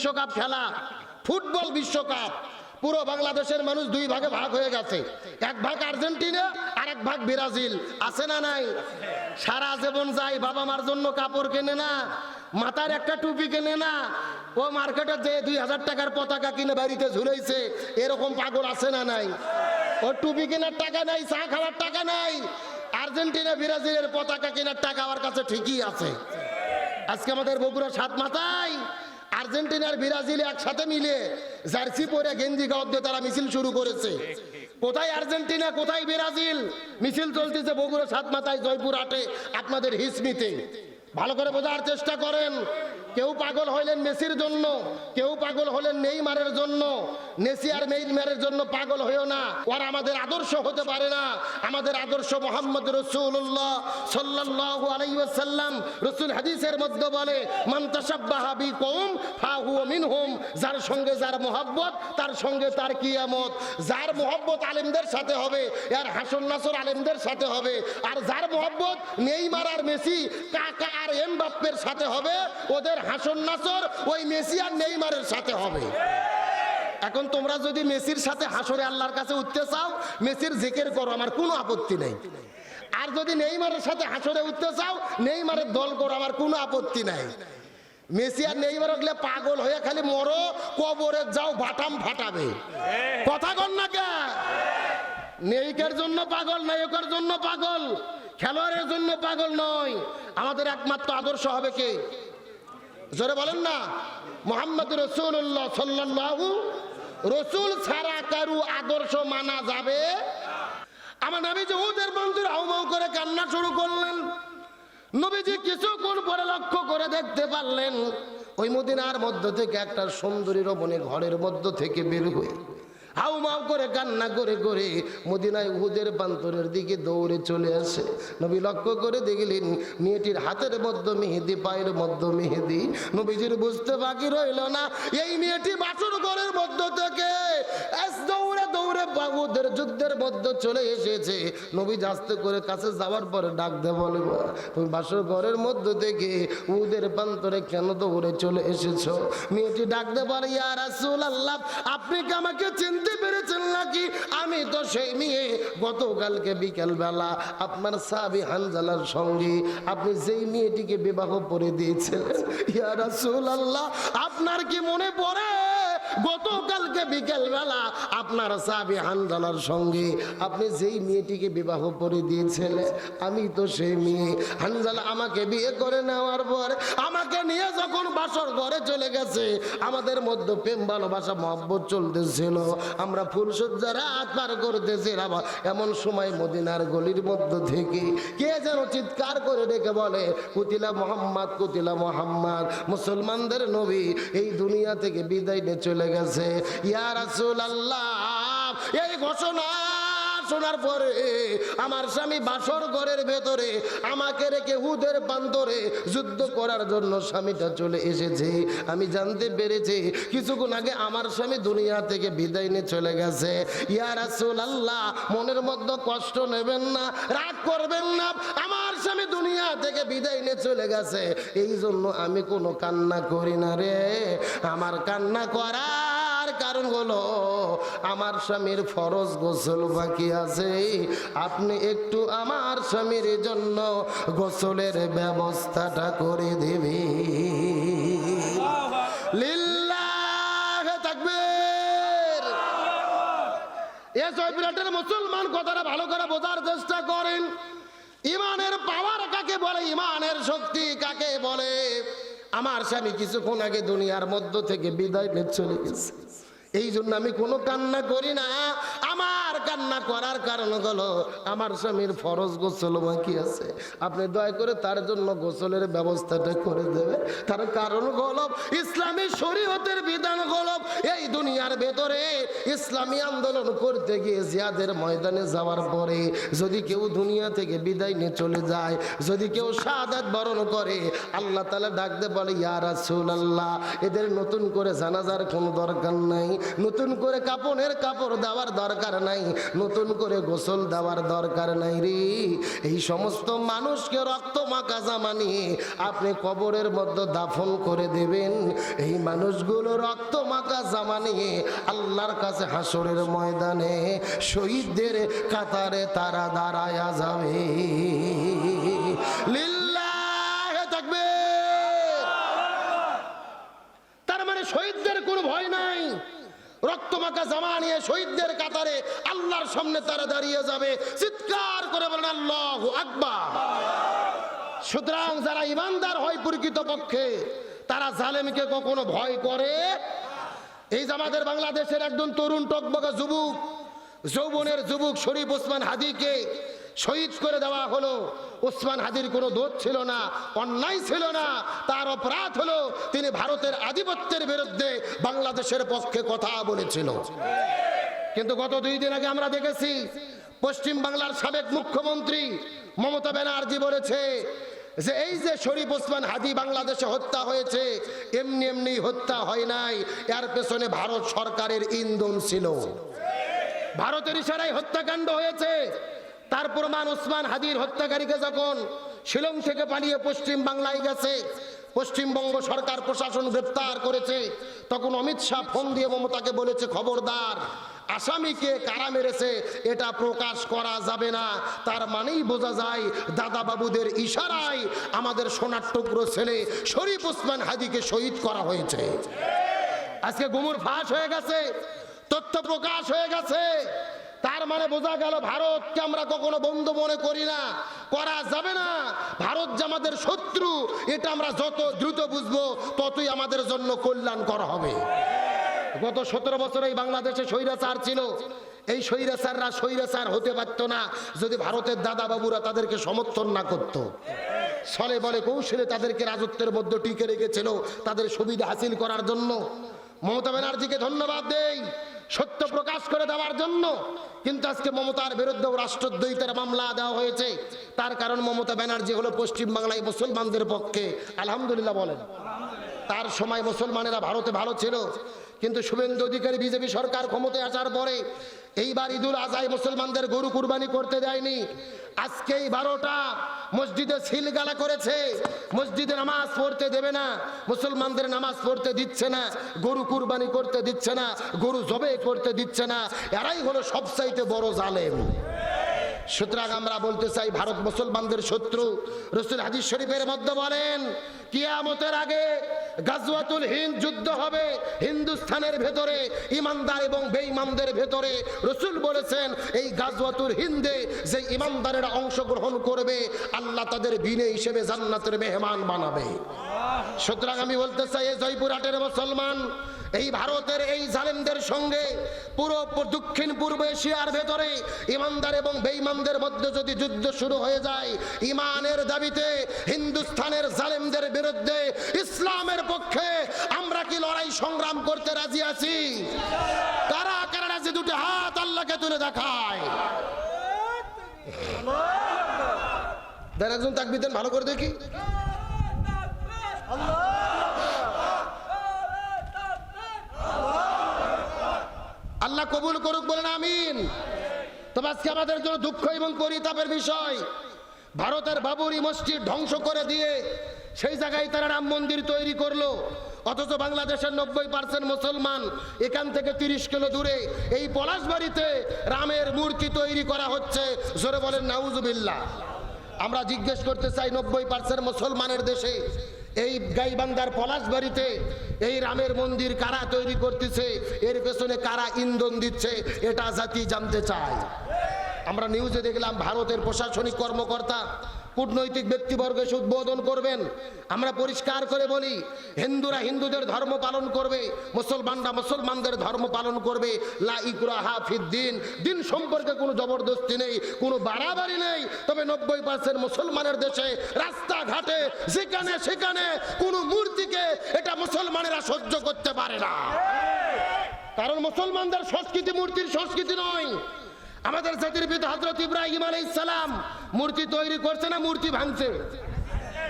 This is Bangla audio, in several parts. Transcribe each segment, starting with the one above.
বিশ্বকাপ খেলা, ফুটবল বিশ্বকাপ, পুরো বাংলাদেশের মানুষ দুই ভাগে ভাগ হয়ে গেছে। এক ভাগ আর্জেন্টিনা আর এক ভাগ ব্রাজিল। আছে না নাই? সারা জীবন যায়, বাবা মার জন্য কাপড় কেনে না, মাথার একটা টুপি কেনে না, ও মার্কেটে যে 2000 টাকার পতাকা কিনে বাড়িতে ঝুলাইছে, এরকম পাগল আছে না নাই? ও টুপি কেনার টাকা নাই, চা খাওয়ার টাকা নাই, আর্জেন্টিনা ব্রাজিলের পতাকা কেনার টাকা আমার কাছে ঠিকই আছে। আজকে আমাদের বগুড়া সাত মাথায় আর্জেন্টিনার ব্রাজিল একসাথে মিলে জার্সি পরে গেঞ্জি গাওয়া দিয়ে তারা মিছিল শুরু করেছে। কোথায় আর্জেন্টিনা, কোথায় ব্রাজিল? মিছিল চলতেছে বগুড়া সাত মাথায়, জয়পুর হাটে, আপনাদের হিসমিতে। ভালো করে বোঝার চেষ্টা করেন। কেউ পাগল হইলেন মেসির জন্য, কেউ পাগল হলেন নেইমারের জন্য। মেসি আর নেইমারের জন্য পাগল হইও না, ওরা আমাদের আদর্শ হতে পারে না। আমাদের আদর্শ মুহাম্মদ রাসূলুল্লাহ সাল্লাল্লাহু আলাইহি ওয়াসাল্লাম। রাসূল হাদিসের মধ্যে বলে, মান তাশাব্বাহা বিকওম ফাহুয়া মিনহুম। যার সঙ্গে যার মোহাব্বত, তার সঙ্গে তার কিয়ামত। যার মোহাব্বত আলেমদের সাথে হবে, এর হাসন নাসর আলেমদের সাথে হবে। আর যার মোহাব্বত নেইমার আর মেসি, কাকা আর এমবাপ্পের সাথে হবে, ওদের হাসন নাসর ওই মেসি আর নেইমারের সাথে হবে। এখন তোমরা যদি মেসির সাথে হাসরে আল্লাহর কাছে উঠতে চাও, মেসির জিকির করো, আমার কোনো আপত্তি নেই। আর যদি নেইমারের সাথে হাসরে উঠতে চাও, নেইমারের দল করো, আমার কোনো আপত্তি নাই। মেসি আর নেইমার হলে পাগল হয়ে খালি মরো, কবরে যাও, বাটাম ফাটাবে। কথা কন না কে? নেইকের জন্য পাগল, নায়কের জন্য পাগল, খেলোয়াড়ের জন্য পাগল নয়। আমাদের একমাত্র আদর্শ হবে কে? জোরে বলেন না, মুহাম্মদ রাসূলুল্লাহ সাল্লাল্লাহু। রাসূল ছাড়া কারো আদর্শ মানা যাবে? আমার নবীজি উহুদের বন্ধুর হাউমাউ করে কান্না শুরু করলেন। নবীজি কিছুক্ষণ পরে লক্ষ্য করে দেখতে পারলেন, ওই মদিনার মধ্য থেকে একটা সুন্দরী রমণী ঘরের মধ্য থেকে বের হয়ে হাউমাউ করে কান্না করে করে মদিনায় উহুদের প্রান্তরের দিকে দৌড়ে চলে আসে। নবী লক্ষ্য করে দেখলেন মেয়েটির হাতের মধ্যে মেহেদি, পায়ের মধ্যে মেহেদি। নবীজির বুঝতে বাকি রইল না, এই মেয়েটি বাসর ঘরের মধ্য থেকে দৌড়ে দৌড়ে উহুদের যুদ্ধের মধ্যে চলে এসেছে। নবী আস্তে করে কাছে যাওয়ার পরে ডাক দে বলে, তুমি বাসর ঘরের মধ্য থেকে উহুদের প্রান্তরে কেন দৌড়ে চলে এসেছো? মেয়েটি ডাক দে বলে, ইয়া রাসূলুল্লাহ, আপনি কি আমাকে চিনতে পেরেছেন নাকি? আমি তো সেই মেয়ে, গতকালকে বিকেল বেলা আপনার সাহাবী হানজালার সঙ্গে আপনি যেই মেয়েটিকে বিবাহ করে দিয়েছিলেন। ইয়া রাসূলুল্লাহ, আপনার কি মনে পড়ে গতকালকে বিকেল বেলা আপনার সাহাবী হানজালার সঙ্গে আপনি যেই মেয়েটিকে বিবাহ করে দিয়েছিলেন? আমি তো সেই মেয়ে। হানজালা আমাকে বিয়ে করে নেওয়ার পর আমাকে নিয়ে যখন বাসর ঘরে চলে গেছে, আমাদের মধ্যে প্রেম ভালোবাসা মহব্বত চলতেছিল, আমরা ফুলসজ্জা রাত পার করতেছিলাম। এমন সময় মদিনার গলির মধ্য থেকে কে যেন চিৎকার করে ডেকে বলে, কুতিলা মুহাম্মদ, কুতিলা মুহাম্মদ, মুসলমানদের নবী এই দুনিয়া থেকে বিদায় নিয়ে চলে গেছে। ইয়া রাসূলুল্লাহ, এই ঘোষণা শোনার পরে আমার স্বামী বাসর ঘরের ভেতরে আমাকে রেখে উহুদের প্রান্তরে যুদ্ধ করার জন্য স্বামীটা চলে এসেছে। আমি জানতে পেরেছি কিছুক্ষণ আগে আমার স্বামী দুনিয়া থেকে বিদায় নিয়ে চলে গেছে। ইয়া রাসূলুল্লাহ, মনের মধ্যে কষ্ট নেবেন না, রাগ করবেন না, আমার স্বামী দুনিয়া থেকে বিদায় নিয়ে চলে গেছে, এই জন্য আমি কোনো কান্না করি না রে। আমার কান্না করার কারণ হলো আমার স্বামীর ফরজ গোসল বাকি আছে। আপনি একটু আমার স্বামীর জন্য গোসলের ব্যবস্থাটা করে দেবে। লিল্লাহ তাকবীর। এ জয়পুরহাটের মুসলমান, কথাটা ভালো করে বোঝার চেষ্টা করেন। ইমানের পাওয়ার কাকে বলে, ইমানের শক্তি কাকে বলে? আমার স্বামী কিছুক্ষণ আগে দুনিয়ার মধ্য থেকে বিদায় নিয়ে চলে গেছে, এই জন্য আমি কোনো কান্না করি না। আমার কান্না করার কারণ হলো আমার স্বামীর ফরজ গোসল বাকি আছে, আপনি দয়া করে তার জন্য গোসলের ব্যবস্থাটা করে দেবে। তার কারণ হলো ইসলামী শরীয়তের বিধান হলো, এই দুনিয়ার ভেতরে ইসলামী আন্দোলন করতে গিয়ে জিহাদের ময়দানে যাওয়ার পরে যদি কেউ দুনিয়া থেকে বিদায় নিয়ে চলে যায়, যদি কেউ শাহাদাত বরণ করে, আল্লাহ তাআলা ডাকতে বলে, ইয়া রাসূলুল্লাহ, এদের নতুন করে জানাজার কোনো দরকার নাই, নতুন করে কাপড়ের কাপড় দেওয়ার দরকার নাই, নতুন করে গোসল দেওয়ার দরকার নাই রে। এই সমস্ত মানুষকে রক্ত মাখা জামা নিয়ে আপনি কবরের মধ্যে দাফন করে দেবেন। এই মানুষগুলো রক্ত মাখা জামা নিয়ে আল্লাহর কাছে হাসরের ময়দানে শহীদদের কাতারে তারা দাঁড়ায়া যাবে। লিল্লাহে তাকবীর। তার মানে শহীদদের কোনো ভয় নাই, রক্তমাখা জামা নিয়ে শহীদদের কাতারে আল্লাহর সামনে তারা দাঁড়িয়ে যাবে। চিৎকার করে বলেন আল্লাহু আকবার। সুতরাং যারা ইমানদার হয় প্রকৃতপক্ষে তারা জালেমকে কখনো ভয় করে। এই যে আমাদের বাংলাদেশের একজন তরুণ টকবকা যুবক, যৌবনের যুবক শরীফ ওসমান হাদিকে শহীদ করে দেওয়া হলো। ওসমান হাদির কোনো দোষ ছিল না, অন্যায় ছিল না, তার অপরাধ হলো তিনি ভারতের আধিপত্যের বিরুদ্ধে বাংলাদেশের পক্ষে কথা বলেছিল। কিন্তু গত 2 দিন আগে আমরা দেখেছি পশ্চিম বাংলার সাবেক মুখ্যমন্ত্রী মমতা ব্যানার্জি বলেছে যে এই যে শরীফ ওসমান হাদি বাংলাদেশে হত্যা হয়েছে এমনি এমনি হত্যা হয় নাই, এর পেছনে ভারত সরকারের ইন্ধন ছিল, ভারতের ইশারায় হত্যাকাণ্ড হয়েছে। তার প্রমাণ ওসমান হাদির হত্যাকারীকে যখন শিলং থেকে পালিয়ে পশ্চিম বাংলায় গেছে, পশ্চিমবঙ্গ সরকার প্রশাসন গ্রেপ্তার করেছে, তখন অমিত শাহ ফোন দিয়ে মমতাকে বলেছে খবরদার, আসামিকে কারা মেরেছে এটা প্রকাশ করা যাবে না। তার মানেই বোঝা যায় দাদা বাবুদের ইশারায় আমাদের সোনার টুকরো ছেলে শরীফ ওসমান হাদিকে শহীদ করা হয়েছে। আজকে গুমর ফাঁস হয়ে গেছে, তথ্য প্রকাশ হয়ে গেছে। তার মানে বোঝা গেল ভারতকে আমরা কখনো বন্ধু মনে করি না, করা যাবে না। ভারত যে আমাদের শত্রু এটা আমরা যত দ্রুত বুঝবো ততই আমাদের জন্য কল্যাণকর হবে। গত 17 বছর এই বাংলাদেশে স্বৈরাচার ছিল। এই স্বৈরাচাররা স্বৈরাচার হতে পারত না যদি ভারতের দাদা বাবুরা তাদেরকে সমর্থন না করত। ছলে বলে কৌশলে তাদেরকে রাজত্বের মধ্যে টিকে রেখেছিল তাদের সুবিধা হাসিল করার জন্য। মমতা ব্যানার্জিকে ধন্যবাদ দেই সত্য প্রকাশ করে দেওয়ার জন্য। কিন্তু আজকে মমতার বিরুদ্ধেও রাষ্ট্রদ্রোহিতার মামলা দেওয়া হয়েছে। তার কারণ মমতা ব্যানার্জি হলো পশ্চিম বাংলায় মুসলমানদের পক্ষে। আলহামদুলিল্লাহ বলেন। তার সময় মুসলমানেরা ভারতে ভালো ছিল, কিন্তু শুভেন্দু অধিকারী বিজেপি সরকার ক্ষমতায় আসার পরে এইবার ঈদুল আজহায় মুসলমানদের গরু কুরবানি করতে দেয়নি। আজকেই 12টা মসজিদে সিলগালা করেছে, মসজিদে নামাজ পড়তে দেবে না, মুসলমানদের নামাজ পড়তে দিচ্ছে না, গরু কুরবানি করতে দিচ্ছে না, গরু জবে করতে দিচ্ছে না। এরাই হলো সবচাইতে বড় জালেম। সুতরাং আমরা বলতে চাই ভারত মুসলমানদের শত্রু। রাসূল হাদিস শরীফের মধ্যে বলেন কিয়ামতের আগে গাজওয়াতুল হিন্দ যুদ্ধ হবে হিন্দুস্তানের ভেতরে ইমানদার এবং বেঈমানদের ভেতরে। রাসূল বলেছেন এই গাজওয়াতুল হিন্দে যে ইমানদারেরা অংশগ্রহণ করবে আল্লাহ তাদের বিনে হিসেবে জান্নাতের মেহমান বানাবে। সুতরাং আমি বলতে চাই এই জয়পুরহাটের মুসলমান এই ভারতের এই জালেমদের সঙ্গে পুরো দক্ষিণ পূর্ব এশিয়ার ভেতরে ইমানদার এবং বেঈমানদের মধ্যে যদি যুদ্ধ শুরু হয়ে যায়, ইমানের দাবিতে হিন্দুস্তানের জালেমদের বিরুদ্ধে ইসলামের পক্ষে আমরা কি লড়াই সংগ্রাম করতে রাজি আছি? কারা কারা রাজি? দুটো হাত আল্লাহকে তুলে দেখায়। দেন একজন তাকবীর দেন ভালো করে দেখি। আল্লাহ কবুল করুক বলেন আমিন। তবে আজকে আমাদের জন্য দুঃখ এবং পরিতাপের বিষয়, ভারতের বাবরি মসজিদ ধ্বংস করে দিয়ে সেই জায়গায় তারা রাম মন্দির তৈরি করলো, অথচ বাংলাদেশের 90% মুসলমান এখান থেকে 30 কিলো দূরে এই পলাশবাড়িতে রামের মূর্তি তৈরি করা হচ্ছে। জোরে বলেন নাউজুবিল্লাহ। আমরা জিজ্ঞেস করতে চাই 90% মুসলমানের দেশে এই গাইবান্ধার পলাশবাড়িতে এই রামের মন্দির কারা তৈরি করতেছে, এর পেছনে কারা ইন্ধন দিচ্ছে, এটা জাতি জানতে চায়। আমরা নিউজে দেখলাম ভারতের প্রশাসনিক কর্মকর্তা কূটনৈতিক ব্যক্তিবর্গ এসে উদ্বোধন করবেন। আমরা পরিষ্কার করে বলি হিন্দুরা হিন্দুদের ধর্ম পালন করবে, মুসলমানরা মুসলমানদের ধর্ম পালন করবে। লা ইকরাহা ফিদ্দিন, দিন সম্পর্কে কোনো জবরদস্তি নেই, কোনো বাড়াবাড়ি নেই। তবে 90% মুসলমানের দেশে রাস্তাঘাটে যেখানে সেখানে কোনো মূর্তিকে এটা মুসলমানেরা সহ্য করতে পারে না। কারণ মুসলমানদের সংস্কৃতি মূর্তির সংস্কৃতি নয়। আমাদের জাতির পিতা হযরত ইব্রাহিম আলাইহিস সালাম মূর্তি তৈরি করছে না মূর্তি ভাঙছে?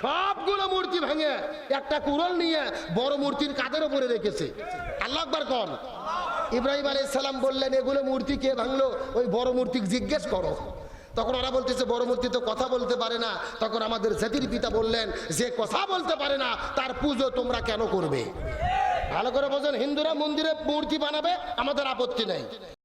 সবগুলো মূর্তি ভাঙে একটা কুড়াল নিয়ে বড় মূর্তির কাঁধের উপরে রেখেছে। আল্লাহু আকবার কোন। ইব্রাহিম আলাইহিস সালাম বললেন, এগুলো মূর্তি কে ভাঙলো? ওই বড় মূর্তি জিজ্ঞেস করো। তখন ওরা বলতেছে বড় মূর্তি তো কথা বলতে পারে না। তখন আমাদের জাতির পিতা বললেন, যে কথা বলতে পারে না তার পুজো তোমরা কেন করবে? ভালো করে বোঝেন, হিন্দুরা মন্দিরে মূর্তি বানাবে, আমাদের আপত্তি নেই।